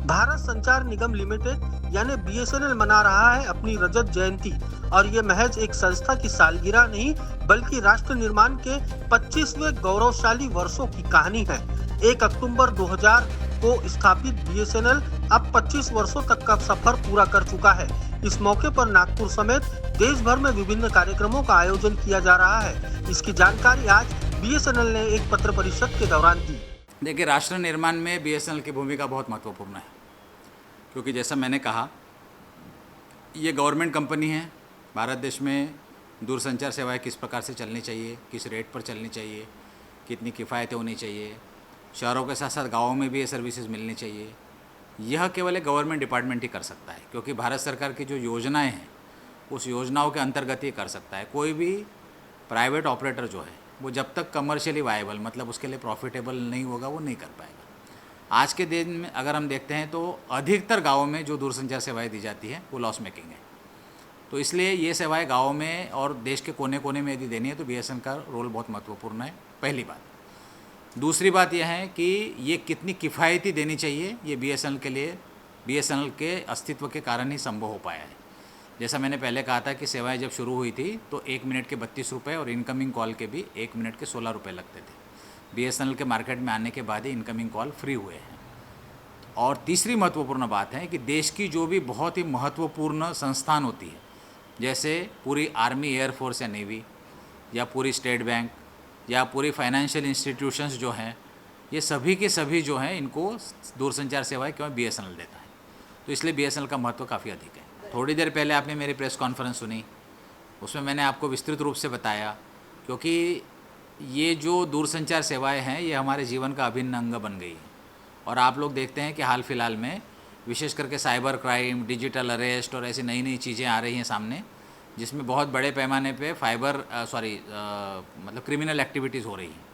भारत संचार निगम लिमिटेड यानी BSNL मना रहा है अपनी रजत जयंती और ये महज एक संस्था की सालगिरह नहीं बल्कि राष्ट्र निर्माण के 25वें गौरवशाली वर्षों की कहानी है। 1 अक्टूबर 2000 को स्थापित BSNL अब 25 वर्षों तक का सफर पूरा कर चुका है। इस मौके पर नागपुर समेत देश भर में विभिन्न कार्यक्रमों का आयोजन किया जा रहा है। इसकी जानकारी आज BSNL ने एक पत्र परिषद के दौरान दी। देखिए, राष्ट्र निर्माण में BSNL की भूमिका बहुत महत्वपूर्ण है, क्योंकि जैसा मैंने कहा, ये गवर्नमेंट कंपनी है। भारत देश में दूरसंचार सेवाएं किस प्रकार से चलनी चाहिए, किस रेट पर चलनी चाहिए, कितनी किफ़ायतें होनी चाहिए, शहरों के साथ साथ गाँवों में भी ये सर्विसेज मिलनी चाहिए, यह केवल एक गवर्नमेंट डिपार्टमेंट ही कर सकता है, क्योंकि भारत सरकार की जो योजनाएं हैं उस योजनाओं के अंतर्गत ही कर सकता है। कोई भी प्राइवेट ऑपरेटर जो है वो जब तक कमर्शियली वायबल, मतलब उसके लिए प्रॉफिटेबल नहीं होगा, वो नहीं कर पाएगा। आज के दिन में अगर हम देखते हैं तो अधिकतर गाँवों में जो दूरसंचार सेवाएं दी जाती हैं वो लॉस मेकिंग है। तो इसलिए ये सेवाएं गाँव में और देश के कोने कोने में यदि देनी है तो BSNL का रोल बहुत महत्वपूर्ण है, पहली बात। दूसरी बात यह है कि ये कितनी किफ़ायती देनी चाहिए, ये BSNL के अस्तित्व के कारण ही संभव हो पाया है। जैसा मैंने पहले कहा था कि सेवाएं जब शुरू हुई थी तो 1 मिनट के 32 रुपये और इनकमिंग कॉल के भी 1 मिनट के 16 रुपये लगते थे। BSNL के मार्केट में आने के बाद ही इनकमिंग कॉल फ्री हुए हैं। और तीसरी महत्वपूर्ण बात है कि देश की जो भी बहुत ही महत्वपूर्ण संस्थान होती है, जैसे पूरी आर्मी, एयरफोर्स या नेवी, या पूरी स्टेट बैंक, या पूरी फाइनेंशियल इंस्टीट्यूशंस जो हैं, ये सभी के सभी जो हैं इनको दूरसंचार सेवाएं केवल BSNL देता है। तो इसलिए BSNL का महत्व काफ़ी अधिक है। थोड़ी देर पहले आपने मेरी प्रेस कॉन्फ्रेंस सुनी, उसमें मैंने आपको विस्तृत रूप से बताया, क्योंकि ये जो दूरसंचार सेवाएं हैं ये हमारे जीवन का अभिन्न अंग बन गई है। और आप लोग देखते हैं कि हाल फिलहाल में विशेष करके साइबर क्राइम, डिजिटल अरेस्ट और ऐसी नई नई चीज़ें आ रही हैं सामने, जिसमें बहुत बड़े पैमाने पे मतलब क्रिमिनल एक्टिविटीज़ हो रही हैं,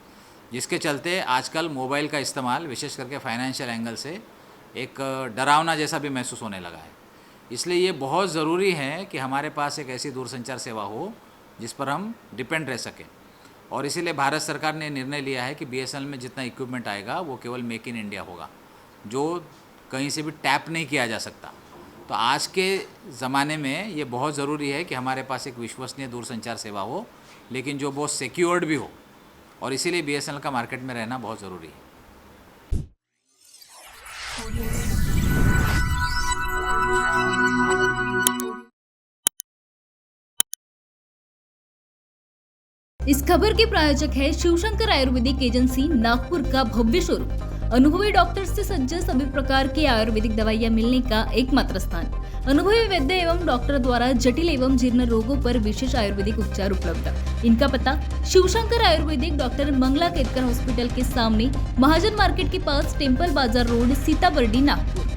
जिसके चलते आजकल मोबाइल का इस्तेमाल विशेष करके फाइनेंशियल एंगल से एक डरावना जैसा भी महसूस होने लगा है। इसलिए ये बहुत ज़रूरी है कि हमारे पास एक ऐसी दूरसंचार सेवा हो जिस पर हम डिपेंड रह सकें। और इसीलिए भारत सरकार ने निर्णय लिया है कि BSNL में जितना इक्विपमेंट आएगा वो केवल मेक इन इंडिया होगा, जो कहीं से भी टैप नहीं किया जा सकता। तो आज के ज़माने में ये बहुत ज़रूरी है कि हमारे पास एक विश्वसनीय दूरसंचार सेवा हो, लेकिन जो बहुत सिक्योर्ड भी हो, और इसीलिए BSNL का मार्केट में रहना बहुत ज़रूरी है। इस खबर के प्रायोजक है शिवशंकर आयुर्वेदिक एजेंसी, नागपुर का भव्य शोरूम। अनुभवी डॉक्टर से सज्ज सभी प्रकार की आयुर्वेदिक दवाइयां मिलने का एकमात्र स्थान। अनुभवी वैद्य एवं डॉक्टर द्वारा जटिल एवं जीर्ण रोगों पर विशेष आयुर्वेदिक उपचार उपलब्ध। इनका पता शिवशंकर आयुर्वेदिक, डॉक्टर मंगला केतकर हॉस्पिटल के सामने, महाजन मार्केट के पास, टेम्पल बाजार रोड, सीताबर्डी, नागपुर।